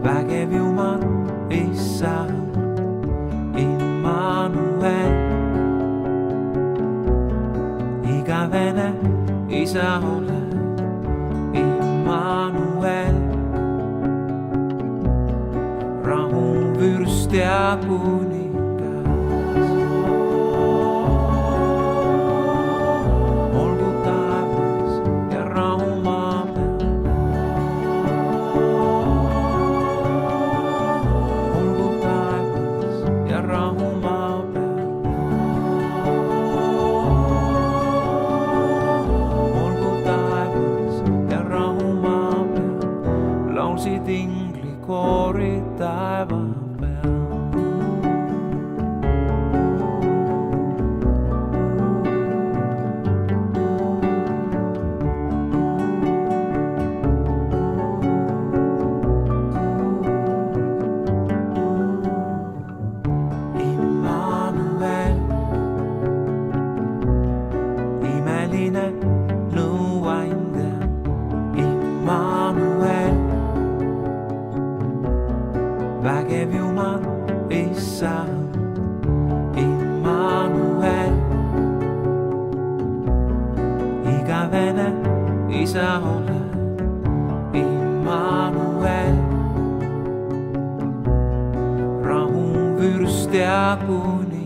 vägev Jumal, issand, Immanuel. Igavene isa oled, Immanuel. Rahuvürst ja kuningas, olgu taevas ja rahu maa peal. Olgu taevas ja rahu maa peal. Olgu taevas ja rahu maa peal. Laulsid inglikoorid taeva peal. Immanuel, imeline nõuandja, Immanuel. Vägev Jumal, issand, Immanuel. Igavene isa oled, Immanuel. Rahuvürst ja kuningas,